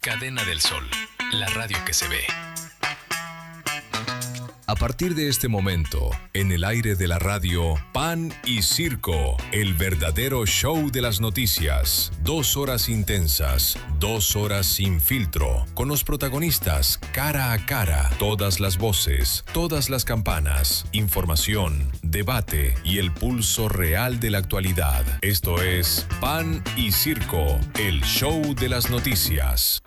Cadena del Sol, la radio que se ve. A partir de este momento, en el aire de la radio, Pan y Circo, el verdadero show de las noticias. 2 horas intensas, 2 horas sin filtro, con los protagonistas cara a cara, todas las voces, todas las campanas, información, debate y el pulso real de la actualidad. Esto es Pan y Circo, el show de las noticias.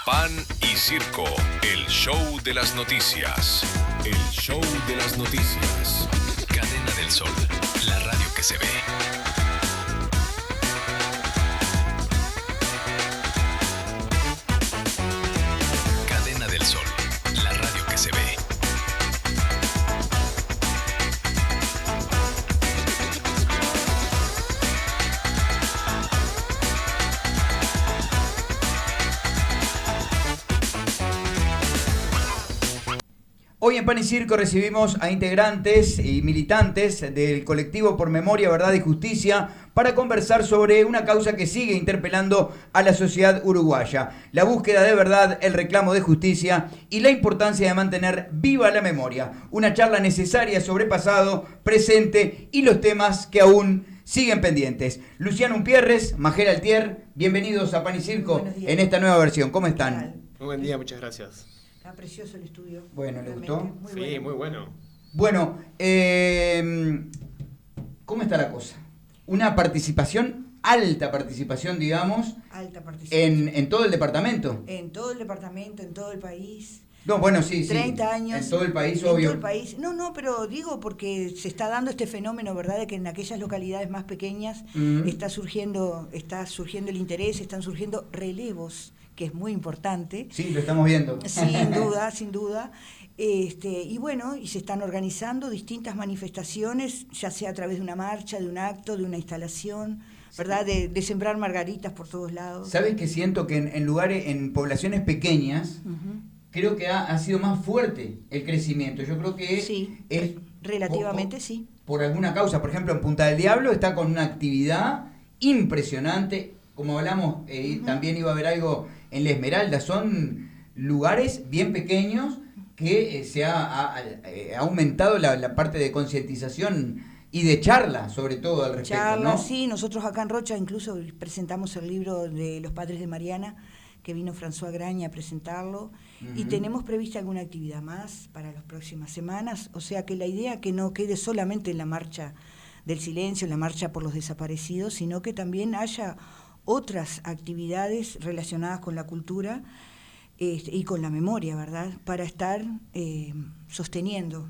Pan y Circo, el show de las noticias. El show de las noticias. Cadena del Sol, la radio que se ve. Cadena del Sol, la radio que se ve. Hoy en Pan y Circo recibimos a integrantes y militantes del colectivo Por Memoria, Verdad y Justicia para conversar sobre una causa que sigue interpelando a la sociedad uruguaya: la búsqueda de verdad, el reclamo de justicia y la importancia de mantener viva la memoria. Una charla necesaria sobre pasado, presente y los temas que aún siguen pendientes. Luciano Umpierres, Majel Altier, bienvenidos a Pan y Circo en esta nueva versión. ¿Cómo están? Muy buen día, muchas gracias. Está precioso el estudio. Bueno, ¿le gustó? Muy Sí, bueno. muy bueno. Bueno, ¿cómo está la cosa? Una participación, alta participación, digamos, Alta participación. en todo el departamento. En todo el departamento, en todo el país. No, bueno, sí, 30 años. En todo el país, en obvio. todo el país. No, pero digo porque se está dando este fenómeno, ¿verdad? De que en aquellas localidades más pequeñas está surgiendo el interés, están surgiendo relevos, que es muy importante. Sí, lo estamos viendo. Sin duda. Y bueno, y se están organizando distintas manifestaciones, ya sea a través de una marcha, de un acto, de una instalación, ¿verdad? De sembrar margaritas por todos lados. ¿Sabes que siento que en lugares, en poblaciones pequeñas, creo que ha sido más fuerte el crecimiento? Yo creo que Sí, es relativamente sí. por alguna causa. Por ejemplo, en Punta del Diablo está con una actividad impresionante. Como hablamos, también iba a haber algo en La Esmeralda. Son lugares bien pequeños que se ha aumentado la parte de concientización y de charla, sobre todo, al respecto, Charla, ¿no? sí, nosotros acá en Rocha incluso presentamos el libro de los padres de Mariana, que vino François Graña a presentarlo, y tenemos prevista alguna actividad más para las próximas semanas, o sea que la idea que no quede solamente en la marcha del silencio, en la marcha por los desaparecidos, sino que también haya otras actividades relacionadas con la cultura y con la memoria, ¿verdad? Para estar sosteniendo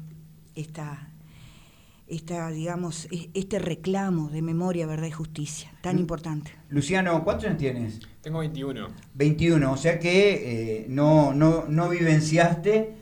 digamos, este reclamo de memoria, verdad y justicia, tan importante. Luciano, ¿cuántos años tienes? Tengo 21. 21, o sea que no vivenciaste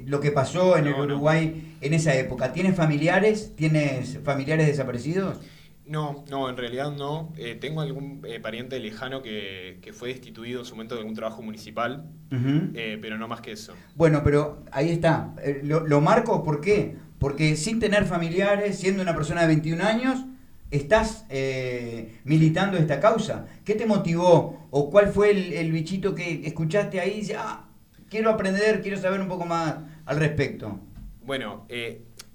lo que pasó en el Uruguay en esa época. ¿Tienes familiares desaparecidos? No, en realidad no. Tengo algún pariente lejano que fue destituido en su momento de algún trabajo municipal, pero no más que eso. Bueno, pero ahí está. Lo marco, ¿por qué? Porque sin tener familiares, siendo una persona de 21 años, estás militando esta causa. ¿Qué te motivó? ¿O cuál fue el bichito que escuchaste ahí y dices, quiero aprender, quiero saber un poco más al respecto? Bueno,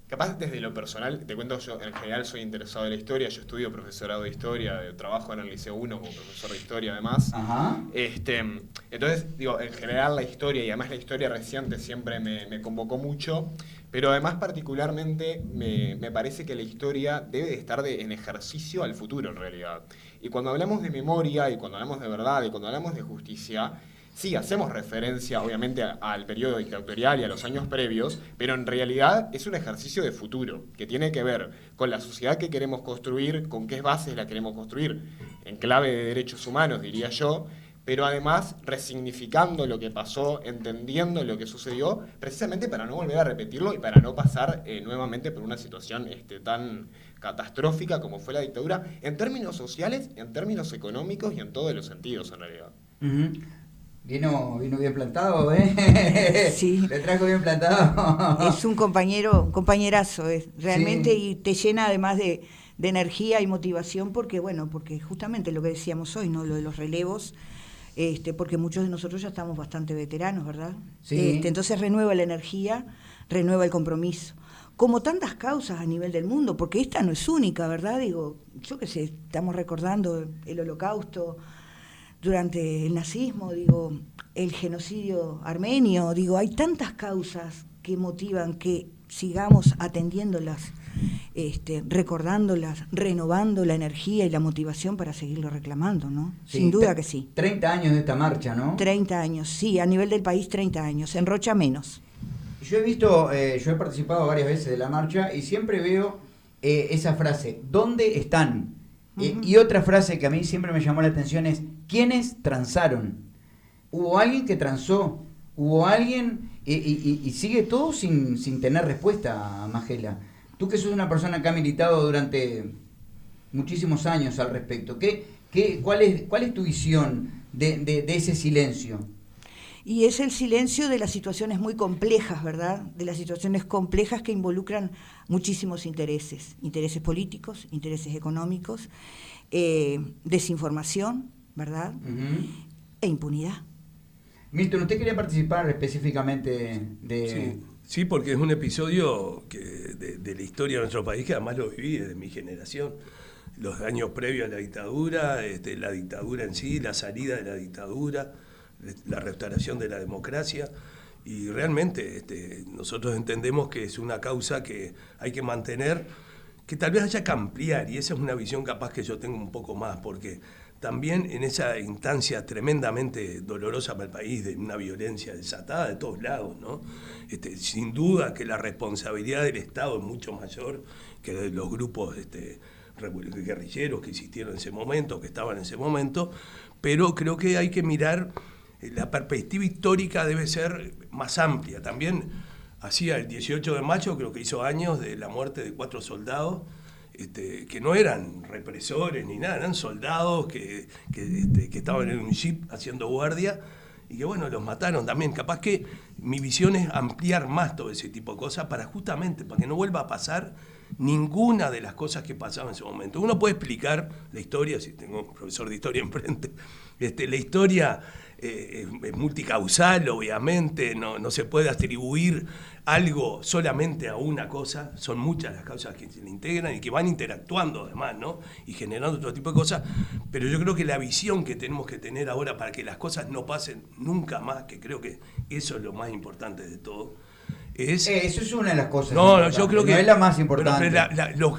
capaz desde lo personal, te cuento, yo en general soy interesado en la historia, yo estudio profesorado de historia, trabajo en el Liceo 1 como profesor de historia además. Ajá. Entonces, digo, en general la historia, y además la historia reciente siempre me convocó mucho, pero además particularmente me parece que la historia debe de estar en ejercicio al futuro en realidad. Y cuando hablamos de memoria, y cuando hablamos de verdad, y cuando hablamos de justicia, sí, hacemos referencia, obviamente, al periodo dictatorial y a los años previos, pero en realidad es un ejercicio de futuro, que tiene que ver con la sociedad que queremos construir, con qué bases la queremos construir, en clave de derechos humanos, diría yo, pero además resignificando lo que pasó, entendiendo lo que sucedió, precisamente para no volver a repetirlo y para no pasar nuevamente por una situación tan catastrófica como fue la dictadura, en términos sociales, en términos económicos y en todos los sentidos, en realidad. Vino bien plantado, ¿eh? Sí. Le trajo bien plantado. Es un compañerazo, realmente, sí. Y te llena además de energía y motivación porque justamente lo que decíamos hoy, ¿no? Lo de los relevos, porque muchos de nosotros ya estamos bastante veteranos, ¿verdad? Sí. Entonces renueva la energía, renueva el compromiso. Como tantas causas a nivel del mundo, porque esta no es única, ¿verdad? Digo, yo qué sé, estamos recordando el Holocausto durante el nazismo, digo, el genocidio armenio, digo, hay tantas causas que motivan que sigamos atendiéndolas, recordándolas, renovando la energía y la motivación para seguirlo reclamando, ¿no? Sí, Sin duda que sí. 30 años de esta marcha, ¿no? 30 años, sí, a nivel del país 30 años, en Rocha menos. Yo he visto, yo he participado varias veces de la marcha y siempre veo esa frase, ¿dónde están? Y otra frase que a mí siempre me llamó la atención es, ¿quiénes transaron? Hubo alguien que transó, hubo alguien, y sigue todo sin tener respuesta, Majela. Tú que sos una persona que ha militado durante muchísimos años al respecto, ¿cuál es tu visión de ese silencio? Y es el silencio de las situaciones muy complejas, ¿verdad? De las situaciones complejas que involucran muchísimos intereses políticos, intereses económicos, desinformación, ¿verdad? E impunidad. Milton, ¿usted quería participar específicamente de...? Sí, porque es un episodio de la historia de nuestro país que además lo viví desde mi generación. Los años previos a la dictadura en sí, la salida de la dictadura, la restauración de la democracia, y realmente nosotros entendemos que es una causa que hay que mantener, que tal vez haya que ampliar, y esa es una visión capaz que yo tengo un poco más, porque también en esa instancia tremendamente dolorosa para el país, de una violencia desatada de todos lados, ¿no? Sin duda que la responsabilidad del Estado es mucho mayor que de los grupos guerrilleros que existieron en ese momento, que estaban en ese momento, pero creo que hay que mirar, la perspectiva histórica debe ser más amplia. También hacía el 18 de mayo, creo que hizo años de la muerte de 4 soldados, que no eran represores ni nada, eran soldados que estaban en un jeep haciendo guardia y que bueno, los mataron también. Capaz que mi visión es ampliar más todo ese tipo de cosas para que no vuelva a pasar ninguna de las cosas que pasaban en ese momento. Uno puede explicar la historia, si tengo un profesor de historia enfrente, la historia es multicausal, obviamente, no se puede atribuir algo solamente a una cosa, son muchas las causas que se le integran y que van interactuando además, ¿no? Y generando otro tipo de cosas, pero yo creo que la visión que tenemos que tener ahora para que las cosas no pasen nunca más, que creo que eso es lo más importante de todo, eso es una de las cosas. No, yo creo que no es la más importante. Pero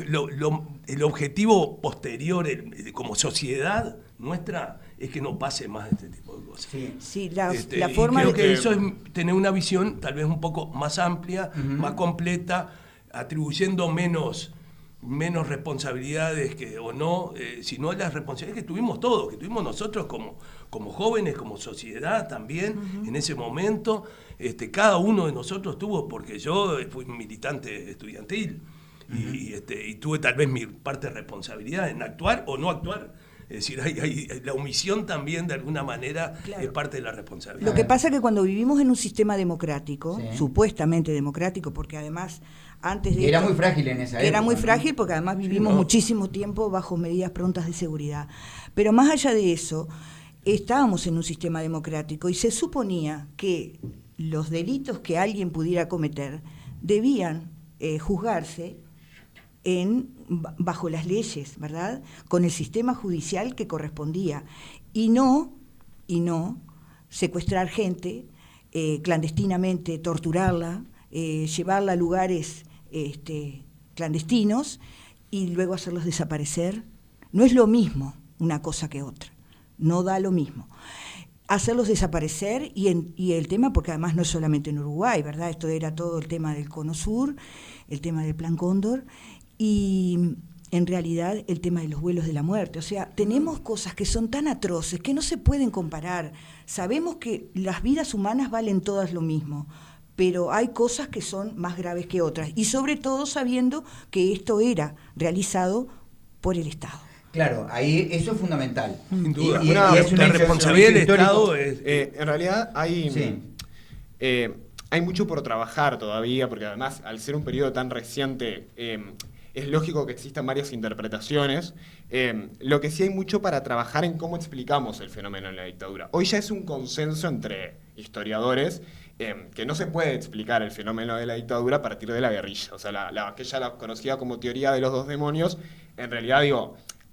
el objetivo posterior como sociedad nuestra es que no pase más este tipo de cosas. Sí, la forma creo que eso es tener una visión tal vez un poco más amplia, más completa, atribuyendo menos responsabilidades sino las responsabilidades que tuvimos todos, que tuvimos nosotros como jóvenes, como sociedad también, en ese momento. Cada uno de nosotros tuvo, porque yo fui militante estudiantil y tuve tal vez mi parte de responsabilidad en actuar o no actuar. Es decir, la omisión también de alguna manera es parte de la responsabilidad. Lo que pasa es que cuando vivimos en un sistema democrático, supuestamente democrático, porque además antes de era muy frágil en esa época. Era muy frágil porque además vivimos muchísimo tiempo bajo medidas prontas de seguridad. Pero más allá de eso, estábamos en un sistema democrático y se suponía que los delitos que alguien pudiera cometer debían juzgarse bajo las leyes, ¿verdad? Con el sistema judicial que correspondía. Y no secuestrar gente, clandestinamente torturarla, llevarla a lugares clandestinos y luego hacerlos desaparecer. No es lo mismo una cosa que otra, no da lo mismo. Hacerlos desaparecer y el tema, porque además no es solamente en Uruguay, ¿verdad? Esto era todo el tema del Cono Sur, el tema del Plan Cóndor y en realidad el tema de los vuelos de la muerte. O sea, tenemos cosas que son tan atroces que no se pueden comparar. Sabemos que las vidas humanas valen todas lo mismo, pero hay cosas que son más graves que otras, y sobre todo sabiendo que esto era realizado por el Estado. Claro, ahí eso es fundamental. Sin duda. Y es la responsabilidad del Estado es... en realidad hay mucho por trabajar todavía, porque además, al ser un periodo tan reciente, es lógico que existan varias interpretaciones. Lo que sí hay mucho para trabajar en cómo explicamos el fenómeno en la dictadura. Hoy ya es un consenso entre historiadores que no se puede explicar el fenómeno de la dictadura a partir de la guerrilla. O sea, aquella la conocida como teoría de los dos demonios, en realidad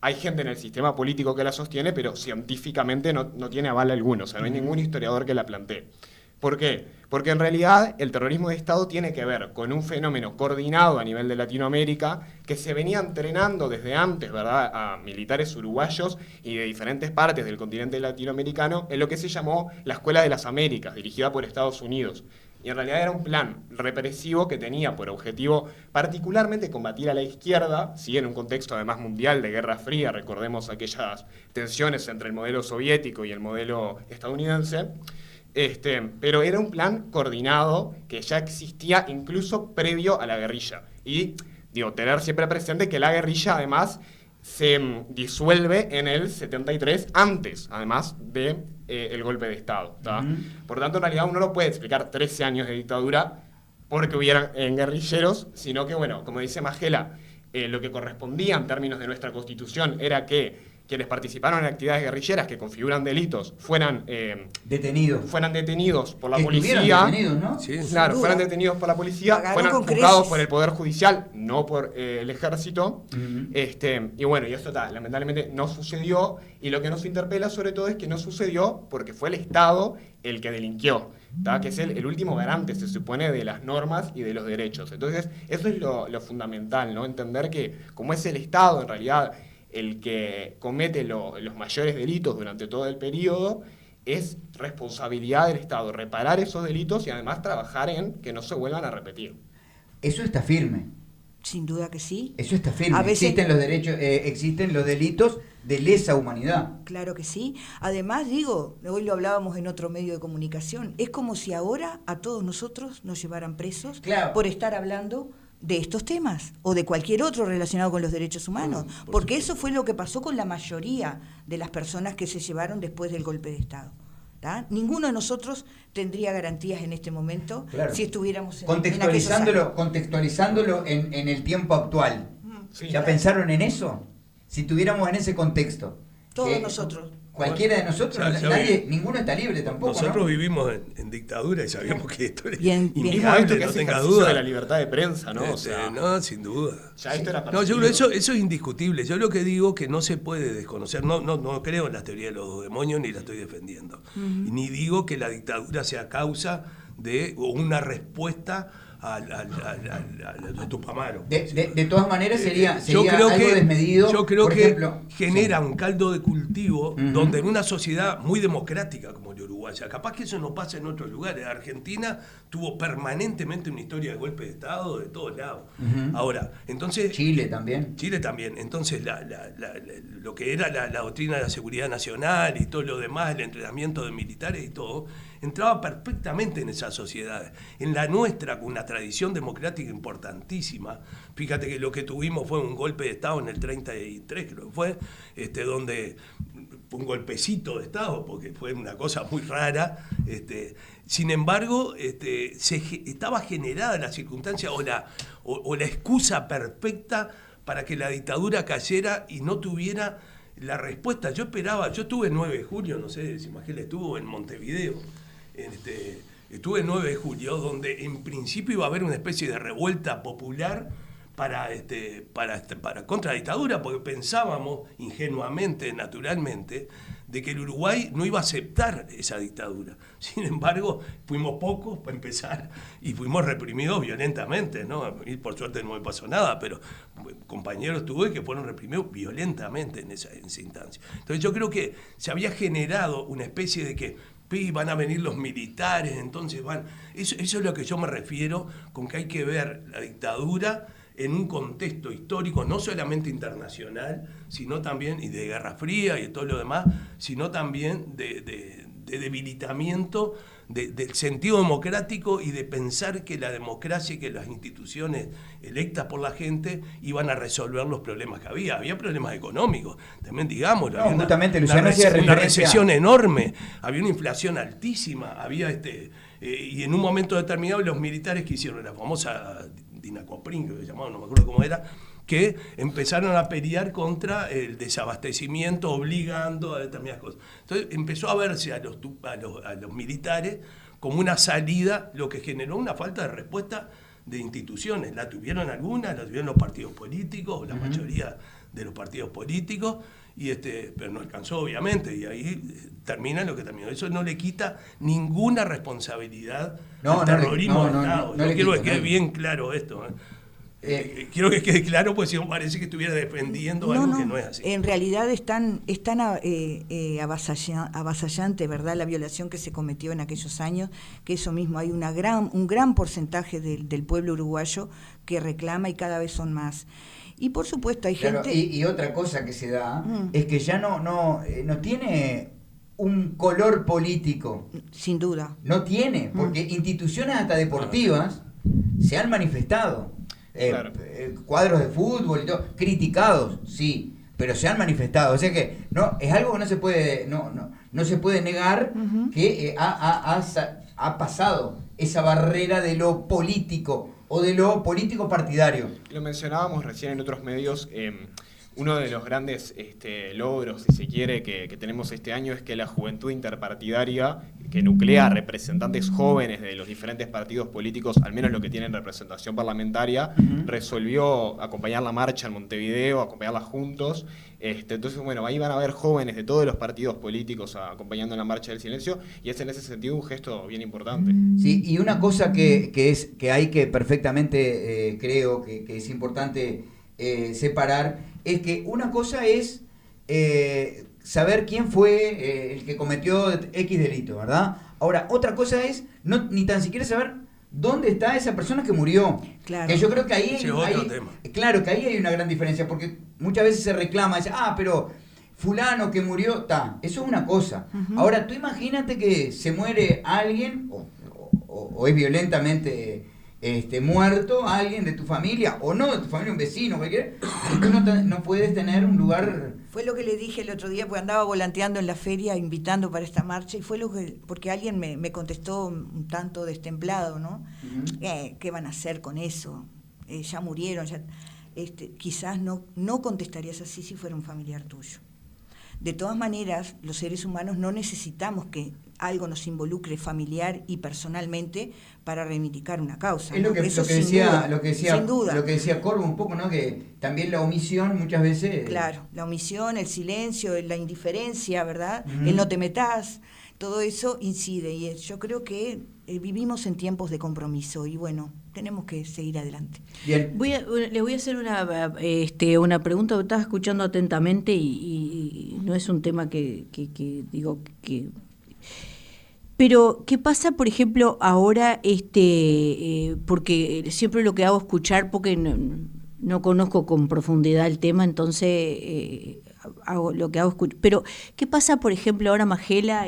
hay gente en el sistema político que la sostiene, pero científicamente no tiene aval alguno. O sea, no hay ningún historiador que la plantee. ¿Por qué? Porque en realidad el terrorismo de Estado tiene que ver con un fenómeno coordinado a nivel de Latinoamérica que se venía entrenando desde antes, ¿verdad?, a militares uruguayos y de diferentes partes del continente latinoamericano en lo que se llamó la Escuela de las Américas, dirigida por Estados Unidos. Y en realidad era un plan represivo que tenía por objetivo particularmente combatir a la izquierda, ¿sí?, en un contexto además mundial de Guerra Fría, recordemos aquellas tensiones entre el modelo soviético y el modelo estadounidense. Pero era un plan coordinado que ya existía incluso previo a la guerrilla. Y tener siempre presente que la guerrilla además se disuelve en el 73 antes, además de el golpe de Estado. Por tanto, en realidad uno no puede explicar 13 años de dictadura porque hubieran guerrilleros, sino que, bueno, como dice Magela, lo que correspondía en términos de nuestra Constitución era que quienes participaron en actividades guerrilleras que configuran delitos fueran detenidos por la policía. Detenidos, ¿no? Sí, claro, fueran detenidos por la policía, fueran juzgados por el Poder Judicial, no por el Ejército. Y bueno, y esto lamentablemente no sucedió. Y lo que nos interpela sobre todo es que no sucedió porque fue el Estado el que delinquió, que es el último garante, se supone, de las normas y de los derechos. Entonces, eso es lo fundamental, ¿no? Entender que como es el Estado, en realidad, el que comete los mayores delitos durante todo el periodo, es responsabilidad del Estado reparar esos delitos y además trabajar en que no se vuelvan a repetir. Eso está firme. Sin duda que sí. Eso está firme. A veces, existen los delitos de lesa humanidad. Claro que sí. Además, hoy lo hablábamos en otro medio de comunicación, es como si ahora a todos nosotros nos llevaran presos por estar hablando de estos temas o de cualquier otro relacionado con los derechos humanos, porque eso fue lo que pasó con la mayoría de las personas que se llevaron después del golpe de Estado. Ninguno de nosotros tendría garantías en este momento si estuviéramos contextualizándolo en el tiempo actual. Sí. ¿Ya pensaron en eso? Si tuviéramos en ese contexto. Todos nosotros. Cualquiera de nosotros, ninguno está libre tampoco. Nosotros vivimos en dictadura y sabíamos que esto era esto que no tenga duda de la libertad de prensa, ¿no? No, sin duda. Ya esto era yo creo eso es indiscutible. Yo lo que digo que no se puede desconocer. No creo en la teoría de los dos demonios ni la estoy defendiendo. Ni digo que la dictadura sea causa de una respuesta a Tupamaro. De todas maneras sería algo desmedido. Yo creo por que ejemplo, genera un caldo de cultivo donde en una sociedad muy democrática como la uruguaya, capaz que eso no pasa en otros lugares. Argentina tuvo permanentemente una historia de golpe de Estado de todos lados. Ahora, entonces... Chile también. Entonces lo que era la doctrina de la seguridad nacional y todo lo demás, el entrenamiento de militares y todo, entraba perfectamente en esas sociedades. En la nuestra, con una tradición democrática importantísima, fíjate que lo que tuvimos fue un golpe de Estado en el 33, creo que fue, donde fue un golpecito de Estado, porque fue una cosa muy rara. Sin embargo, estaba generada la circunstancia o la excusa perfecta para que la dictadura cayera y no tuviera la respuesta. Yo estuve el 9 de julio, no sé si Magela estuvo en Montevideo, estuve el 9 de julio, donde en principio iba a haber una especie de revuelta popular para contra la dictadura, porque pensábamos ingenuamente, naturalmente, de que el Uruguay no iba a aceptar esa dictadura. Sin embargo, fuimos pocos para empezar y fuimos reprimidos violentamente, ¿no? A mí, por suerte no me pasó nada, pero compañeros tuve que fueron reprimidos violentamente en esa instancia. Entonces yo creo que se había generado una especie de que van a venir los militares, entonces van... Eso es lo que yo me refiero con que hay que ver la dictadura en un contexto histórico, no solamente internacional, sino también, y de Guerra Fría y todo lo demás, sino también de debilitamiento del sentido democrático y de pensar que la democracia y que las instituciones electas por la gente iban a resolver los problemas que había. Había problemas económicos, también digámoslo. No, justamente, Luciano hacía referencia... Una recesión enorme, había una inflación altísima, había y en un momento determinado los militares que hicieron la famosa Dinacoprin, que se llamaba, no me acuerdo cómo era, que empezaron a pelear contra el desabastecimiento, obligando a determinadas cosas. Entonces empezó a verse a los militares como una salida, lo que generó una falta de respuesta de instituciones. La tuvieron algunas, la tuvieron los partidos políticos, la mayoría de los partidos políticos, pero no alcanzó, obviamente, y ahí termina lo que terminó. Eso no le quita ninguna responsabilidad al terrorismo de Estado. Yo quiero que quede bien claro esto. Quiero que quede claro, porque si no parece que estuviera defendiendo algo que no es así. En realidad es tan avasallante, ¿verdad?, la violación que se cometió en aquellos años, que eso mismo hay un gran porcentaje del pueblo uruguayo que reclama y cada vez son más. Y por supuesto hay gente... Y otra cosa que se da es que ya no tiene un color político. Sin duda. No tiene, porque instituciones hasta deportivas se han manifestado. Claro. Cuadros de fútbol y todo, criticados, sí, pero se han manifestado. O sea que no es algo que no se puede negar que ha pasado esa barrera de lo político o de lo político partidario. Lo mencionábamos recién en otros medios. Uno de los grandes logros, si se quiere, que tenemos este año es que la juventud interpartidaria, que nuclea representantes jóvenes de los diferentes partidos políticos, al menos los que tienen representación parlamentaria, resolvió acompañar la marcha en Montevideo, acompañarla juntos. Entonces, bueno, ahí van a haber jóvenes de todos los partidos políticos acompañando la marcha del silencio, y es en ese sentido un gesto bien importante. Sí, y una cosa que hay que perfectamente, creo que es importante separar, es que una cosa es saber quién fue el que cometió X delito, ¿verdad? Ahora, otra cosa es ni tan siquiera saber dónde está esa persona que murió. Claro. Que yo creo que ahí tema. Que ahí hay una gran diferencia, porque muchas veces se reclama, dice, pero fulano que murió, eso es una cosa. Ahora, tú imagínate que se muere alguien o es violentamente muerto alguien de tu familia, o no de tu familia, un vecino, cualquiera, y tú no puedes tener un lugar... Fue lo que le dije el otro día, pues andaba volanteando en la feria, invitando para esta marcha, y fue porque alguien me contestó un tanto destemplado, ¿no? ¿Qué van a hacer con eso? Ya murieron, quizás no contestarías así si fuera un familiar tuyo. De todas maneras, los seres humanos no necesitamos que algo nos involucre familiar y personalmente para reivindicar una causa. Es lo que decía Corvo un poco, ¿no? Que también la omisión muchas veces... Claro, la omisión, el silencio, la indiferencia, ¿verdad? El no te metas, todo eso incide. Y yo creo que vivimos en tiempos de compromiso y bueno, tenemos que seguir adelante. Bien. Le voy a hacer una pregunta, estaba escuchando atentamente y no es un tema que digo que... Pero, ¿qué pasa, por ejemplo, ahora, porque siempre lo que hago es escuchar, porque no conozco con profundidad el tema, entonces hago lo que hago es escuchar. Pero, ¿qué pasa, por ejemplo, ahora, Magela,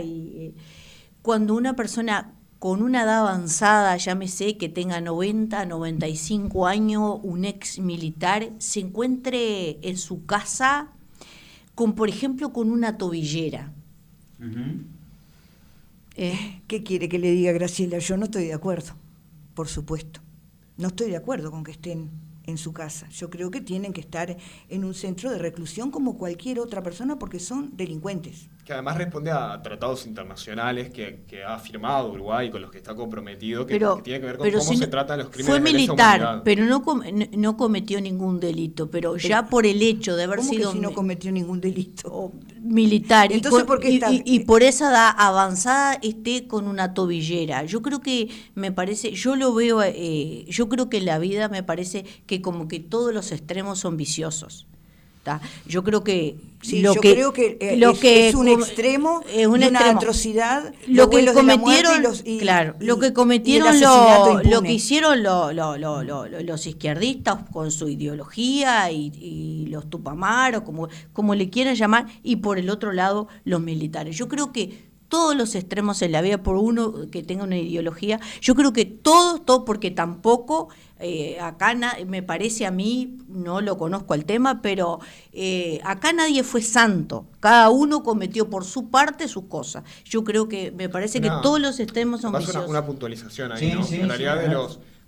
cuando una persona con una edad avanzada, llámese que tenga 90, 95 años, un ex militar, se encuentre en su casa por ejemplo, con una tobillera? ¿Qué quiere que le diga, Graciela? Yo no estoy de acuerdo, por supuesto. No estoy de acuerdo con que estén en su casa. Yo creo que tienen que estar en un centro de reclusión como cualquier otra persona porque son delincuentes. Que además responde a tratados internacionales que ha firmado Uruguay, con los que está comprometido, que tiene que ver con cómo se tratan los crímenes de lesa humanidad. Fue militar, pero no cometió ningún delito, pero ya por el hecho de haber sido... ¿Cómo que si no cometió ningún delito? Militar. Entonces, ¿por qué está...? Y por esa edad avanzada esté con una tobillera. Yo creo que me parece, yo lo veo, yo creo que en la vida me parece que como que todos los extremos son viciosos. Yo creo que creo que es un extremo, una atrocidad. Lo que cometieron, lo que hicieron los izquierdistas con su ideología y los Tupamaros, como le quieran llamar, y por el otro lado los militares. Yo creo que todos los extremos en la vida, por uno que tenga una ideología, yo creo que todo, porque tampoco acá me parece a mí, no lo conozco al tema, pero acá nadie fue santo, cada uno cometió por su parte sus cosas. Yo creo que me parece que todos los extremos son viciosos. Una puntualización ahí, ¿no? En realidad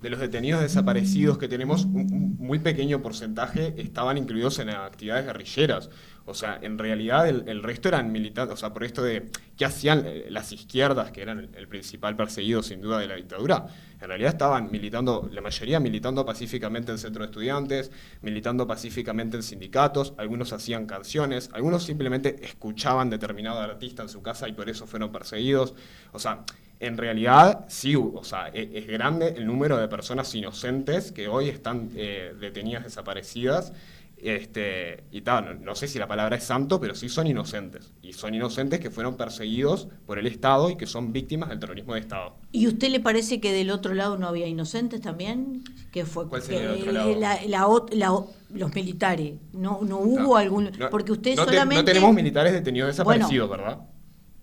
de los detenidos desaparecidos que tenemos, un muy pequeño porcentaje estaban incluidos en actividades guerrilleras. O sea, en realidad el resto eran militantes, o sea, por esto de qué hacían las izquierdas, que eran el principal perseguido sin duda de la dictadura, en realidad estaban militando, la mayoría militando pacíficamente en centros de estudiantes, militando pacíficamente en sindicatos, algunos hacían canciones, algunos simplemente escuchaban determinado artista en su casa y por eso fueron perseguidos. O sea, en realidad sí, o sea, es grande el número de personas inocentes que hoy están detenidas, desaparecidas. Y tal, no sé si la palabra es santo, pero sí son inocentes. Y son inocentes que fueron perseguidos por el Estado y que son víctimas del terrorismo de Estado. ¿Y usted le parece que del otro lado no había inocentes también? ¿Qué fue? ¿Cuál sería el otro lado? Los militares. No hubo algún... porque usted solamente... No tenemos militares detenidos desaparecidos, ¿verdad?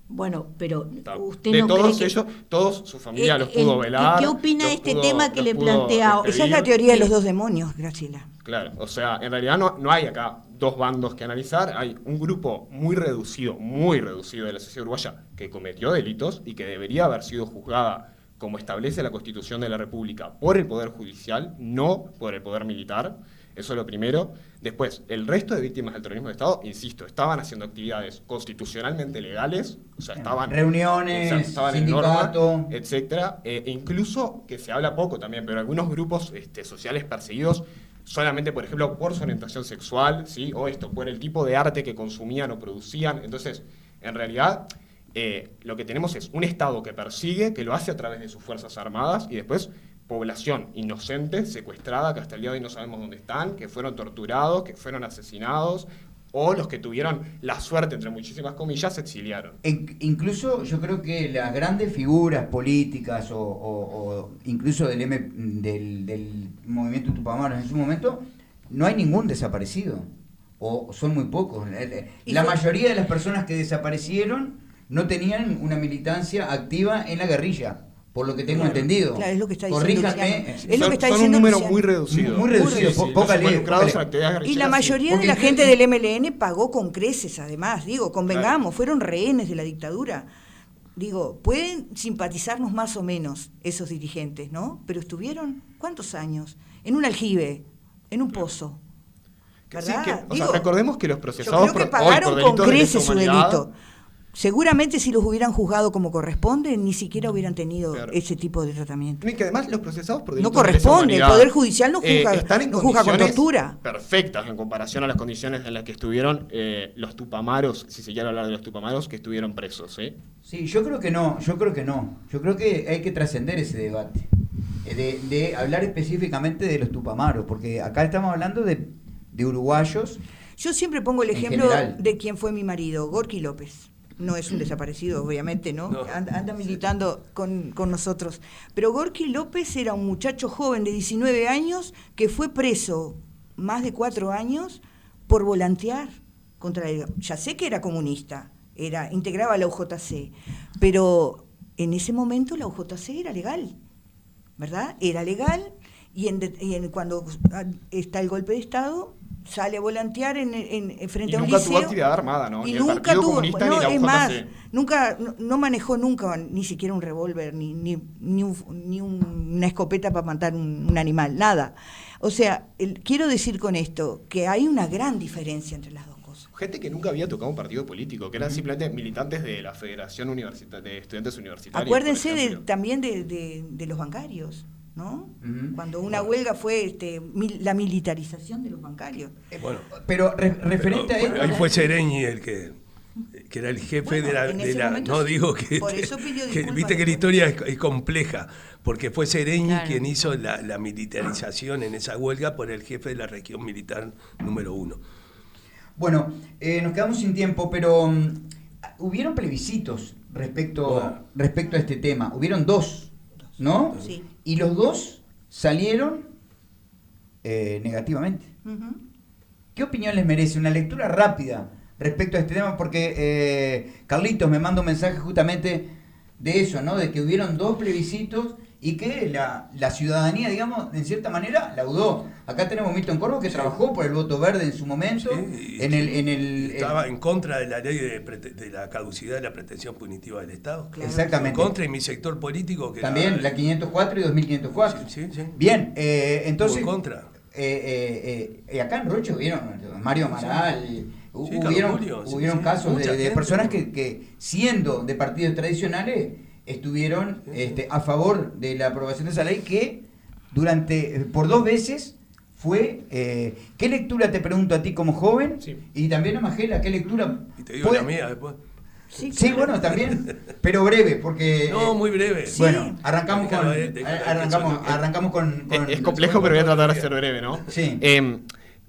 Bueno, pero usted de no todos cree ellos, todos su familia los pudo velar. ¿Qué opina de este tema que le plantea? Esa es la teoría de los dos demonios, Graciela. Claro, o sea, en realidad no hay acá dos bandos que analizar, hay un grupo muy reducido de la sociedad uruguaya que cometió delitos y que debería haber sido juzgada como establece la Constitución de la República por el Poder Judicial, no por el Poder Militar. Eso es lo primero. Después, el resto de víctimas del terrorismo de Estado, insisto, estaban haciendo actividades constitucionalmente legales, o sea, estaban... Reuniones, estaban sindicato, en norma, etcétera. Incluso, que se habla poco también, pero algunos grupos sociales perseguidos solamente, por ejemplo, por su orientación sexual, ¿sí? O por el tipo de arte que consumían o producían. Entonces, en realidad, lo que tenemos es un Estado que persigue, que lo hace a través de sus Fuerzas Armadas, y después población inocente, secuestrada, que hasta el día de hoy no sabemos dónde están, que fueron torturados, que fueron asesinados, o los que tuvieron la suerte, entre muchísimas comillas, se exiliaron. Incluso yo creo que las grandes figuras políticas o incluso del movimiento Tupamaros en su momento, no hay ningún desaparecido, o son muy pocos. La mayoría de las personas que desaparecieron no tenían una militancia activa en la guerrilla. Por lo que tengo entendido. Claro, es lo que está diciendo. Corríjanme. Son un número muy reducido. Muy reducido. Y la mayoría de la gente del MLN pagó con creces, además. Digo, convengamos, fueron rehenes de la dictadura. Digo, pueden simpatizarnos más o menos esos dirigentes, ¿no? Pero estuvieron, ¿cuántos años? En un aljibe, en un pozo. ¿Verdad? Sí, recordemos que los procesados yo creo que pagaron con creces su delito. Seguramente si los hubieran juzgado como corresponde, ni siquiera hubieran tenido ese tipo de tratamiento. Y que además los procesados por delitos no corresponde, el Poder Judicial no juzga con tortura. Perfectas en comparación a las condiciones en las que estuvieron los tupamaros, si se quiere hablar de los tupamaros, que estuvieron presos. Sí, yo creo que no. Yo creo que hay que trascender ese debate, de hablar específicamente de los tupamaros, porque acá estamos hablando de uruguayos. Yo siempre pongo el ejemplo de quien fue mi marido, Gorky López. No es un desaparecido, obviamente, ¿no? Anda militando con nosotros. Pero Gorky López era un muchacho joven de 19 años que fue preso más de 4 años por volantear contra él. Ya sé que era comunista, integraba la UJC, pero en ese momento la UJC era legal, ¿verdad? Era legal y cuando está el golpe de Estado sale a volantear frente a un liceo. Y nunca tuvo actividad armada, ¿no? Y ni nunca el Partido tuvo, Comunista ni la UJC. no manejó nunca ni siquiera un revólver, ni una escopeta para matar un animal, nada. O sea, quiero decir con esto que hay una gran diferencia entre las dos cosas. Gente que nunca había tocado un partido político, que eran simplemente militantes de la Federación de Estudiantes Universitarios. Acuérdense también de los bancarios, ¿no? Cuando una huelga fue la militarización de los bancarios. Bueno, pero referente a esto, ahí fue Sereñi el que era el jefe de la no sí. Digo que, por eso pidió que viste que la historia es compleja, porque fue Sereñi quien hizo la militarización en esa huelga por el jefe de la región militar número 1. Bueno, nos quedamos sin tiempo, pero hubieron plebiscitos respecto a este tema. Hubieron 2, ¿no? Sí. Y los 2 salieron negativamente. ¿Qué opinión les merece? Una lectura rápida respecto a este tema, porque Carlitos me manda un mensaje justamente de eso, ¿no? De que hubieron 2 plebiscitos y que la ciudadanía, digamos, en cierta manera, laudó. Acá tenemos a Milton Corvo, que trabajó por el voto verde en su momento. Sí, estaba en contra de la ley de la caducidad de la pretensión punitiva del Estado. Claro. Exactamente. En contra, y mi sector político... que también, la 504 y 2504. Sí. Bien, entonces... En contra. Acá en Rocho vieron Mario Amaral... Sí. Hubieron casos de personas que siendo de partidos tradicionales estuvieron a favor de la aprobación de esa ley que por 2 veces fue... ¿qué lectura te pregunto a ti como joven? Sí. Y también a Magela, ¿qué lectura? Y te digo la mía después. Sí, bueno, también, pero breve, porque... No, muy breve. Bueno, arrancamos con... Es complejo, pero voy a tratar de ser breve, ¿no? Sí.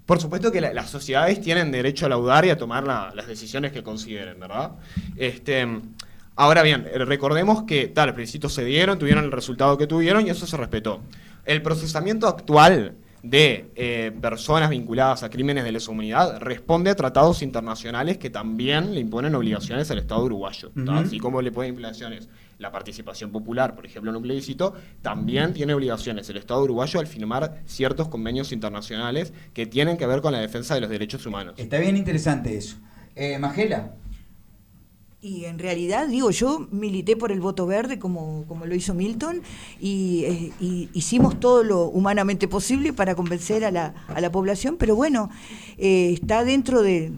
Por supuesto que las sociedades tienen derecho a laudar y a tomar las decisiones que consideren, ¿verdad? Ahora bien, recordemos que los plebiscitos se dieron, tuvieron el resultado que tuvieron y eso se respetó. El procesamiento actual de personas vinculadas a crímenes de lesa humanidad responde a tratados internacionales que también le imponen obligaciones al Estado uruguayo. Así como le ponen obligaciones la participación popular, por ejemplo, en un plebiscito, también tiene obligaciones el Estado uruguayo al firmar ciertos convenios internacionales que tienen que ver con la defensa de los derechos humanos. Está bien interesante eso. Magela. Y en realidad, yo milité por el voto verde como lo hizo Milton y hicimos todo lo humanamente posible para convencer a la población, pero bueno, está dentro de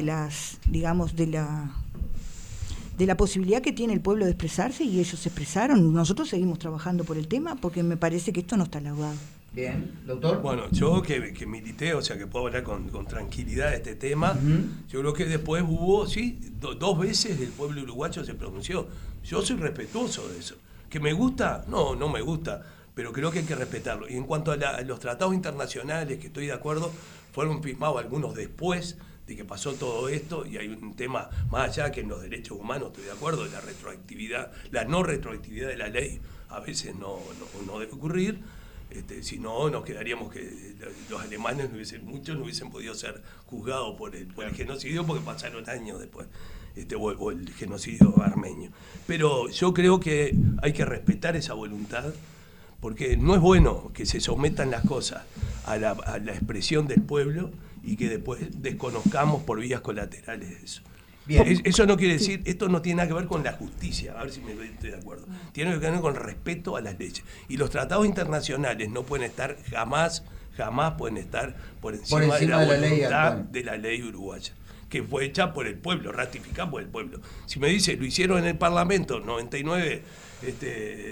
las, digamos, de la posibilidad que tiene el pueblo de expresarse y ellos se expresaron. Nosotros seguimos trabajando por el tema porque me parece que esto no está laudado. Bien, doctor. Bueno, yo que milité, o sea que puedo hablar con tranquilidad de este tema, yo creo que después hubo, 2 veces el pueblo uruguayo se pronunció. Yo soy respetuoso de eso. ¿Que me gusta? No me gusta, pero creo que hay que respetarlo. Y en cuanto a los tratados internacionales, que estoy de acuerdo, fueron firmados algunos después de que pasó todo esto, y hay un tema más allá que en los derechos humanos, estoy de acuerdo, de la retroactividad, la no retroactividad de la ley, a veces no debe ocurrir. Si no, nos quedaríamos que los alemanes muchos no hubiesen podido ser juzgados por el genocidio porque pasaron años después, o el genocidio armenio. Pero yo creo que hay que respetar esa voluntad, porque no es bueno que se sometan las cosas a la expresión del pueblo y que después desconozcamos por vías colaterales eso. Bien. Eso no quiere decir, esto no tiene nada que ver con la justicia, a ver si estoy de acuerdo. Tiene que ver con respeto a las leyes. Y los tratados internacionales no pueden estar, jamás pueden estar por encima de la voluntad de la ley uruguaya, que fue hecha por el pueblo, ratificada por el pueblo. Si me dice, lo hicieron en el Parlamento, 99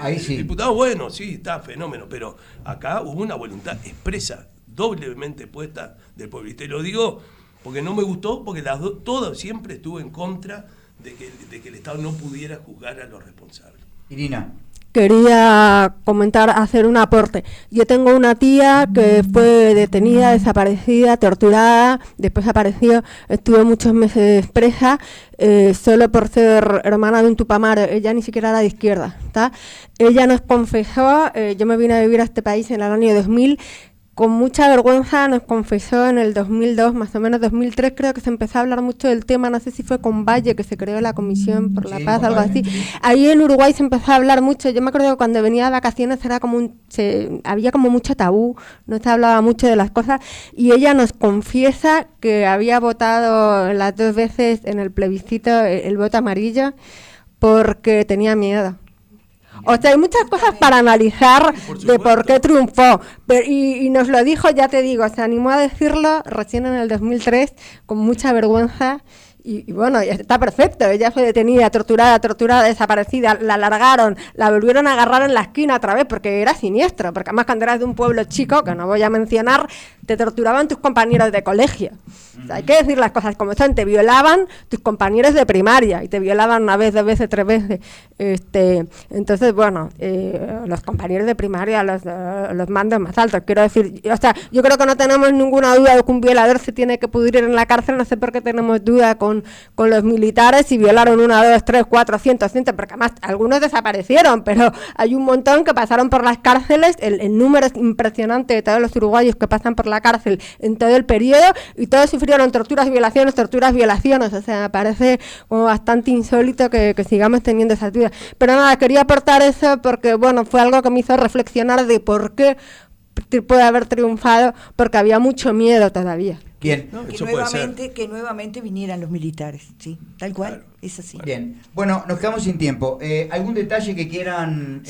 ahí sí. diputados, bueno, sí, está fenómeno, pero acá hubo una voluntad expresa, doblemente puesta del pueblo. Y te lo digo porque no me gustó, porque todo siempre estuve en contra de que el Estado no pudiera juzgar a los responsables. Irina. Quería hacer un aporte. Yo tengo una tía que fue detenida, desaparecida, torturada, después apareció, estuvo muchos meses presa, solo por ser hermana de un Tupamaro. Ella ni siquiera era de izquierda, ¿tá? Ella nos confesó, yo me vine a vivir a este país en el año 2000, con mucha vergüenza nos confesó en el 2002, más o menos 2003, creo que se empezó a hablar mucho del tema, no sé si fue con Valle, que se creó la Comisión por la Paz, algo así. Ahí en Uruguay se empezó a hablar mucho, yo me acuerdo que cuando venía de vacaciones era había como mucho tabú, no se hablaba mucho de las cosas, y ella nos confiesa que había votado las 2 veces en el plebiscito el voto amarillo porque tenía miedo. O sea, hay muchas cosas para analizar de por qué triunfó. Y nos lo dijo, ya te digo, se animó a decirlo recién en el 2003, con mucha vergüenza. Y bueno, está perfecto, ella fue detenida, torturada, desaparecida, la largaron, la volvieron a agarrar en la esquina otra vez porque era siniestro, porque además cuando eras de un pueblo chico, que no voy a mencionar, te torturaban tus compañeros de colegio. O sea, hay que decir las cosas como son, te violaban tus compañeros de primaria y te violaban 1 vez, 2 veces, 3 veces. Entonces, bueno, los compañeros de primaria, los mandos más altos, quiero decir, o sea, yo creo que no tenemos ninguna duda de que un violador se tiene que pudrir en la cárcel, no sé por qué tenemos duda con los militares y violaron 1, 2, 3, 4, cientos, porque además algunos desaparecieron, pero hay un montón que pasaron por las cárceles, el número es impresionante de todos los uruguayos que pasan por la la cárcel en todo el periodo y todos sufrieron torturas, violaciones, o sea, me parece como bastante insólito que sigamos teniendo esa duda. Pero nada, quería aportar eso porque, bueno, fue algo que me hizo reflexionar de por qué puede haber triunfado, porque había mucho miedo todavía. Bien. No, que nuevamente vinieran los militares, sí, tal cual, claro. Es así. Bien. Bueno, nos quedamos sin tiempo. ¿Algún detalle que quieran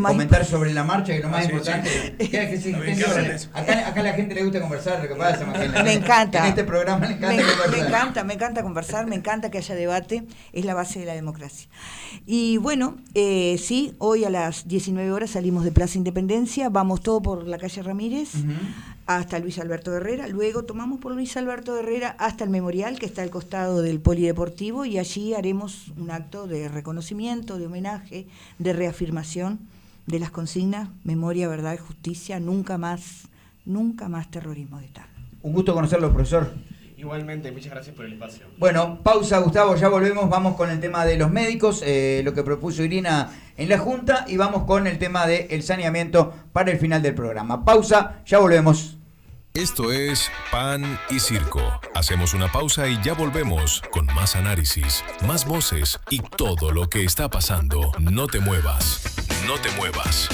comentar sobre la marcha, que es lo más importante? Acá a la gente le gusta conversar, lo que pasa, me encanta. En este programa le encanta conversar. Me encanta conversar, me encanta que haya debate, es la base de la democracia. Y bueno, sí, hoy a las 19 horas salimos de Plaza Independencia, vamos todo por la calle Ramírez, hasta Luis Alberto Herrera, luego tomamos por Luis Alberto Herrera hasta el Memorial, que está al costado del Polideportivo, y allí haremos un acto de reconocimiento, de homenaje, de reafirmación de las consignas: memoria, verdad y justicia, nunca más terrorismo de Estado. Un gusto conocerlo, profesor. Igualmente, muchas gracias por el espacio. Bueno, pausa, Gustavo, ya volvemos, vamos con el tema de los médicos, lo que propuso Irina en la Junta, y vamos con el tema del saneamiento para el final del programa. Pausa, ya volvemos. Esto es Pan y Circo. Hacemos una pausa y ya volvemos con más análisis, más voces y todo lo que está pasando. No te muevas, no te muevas.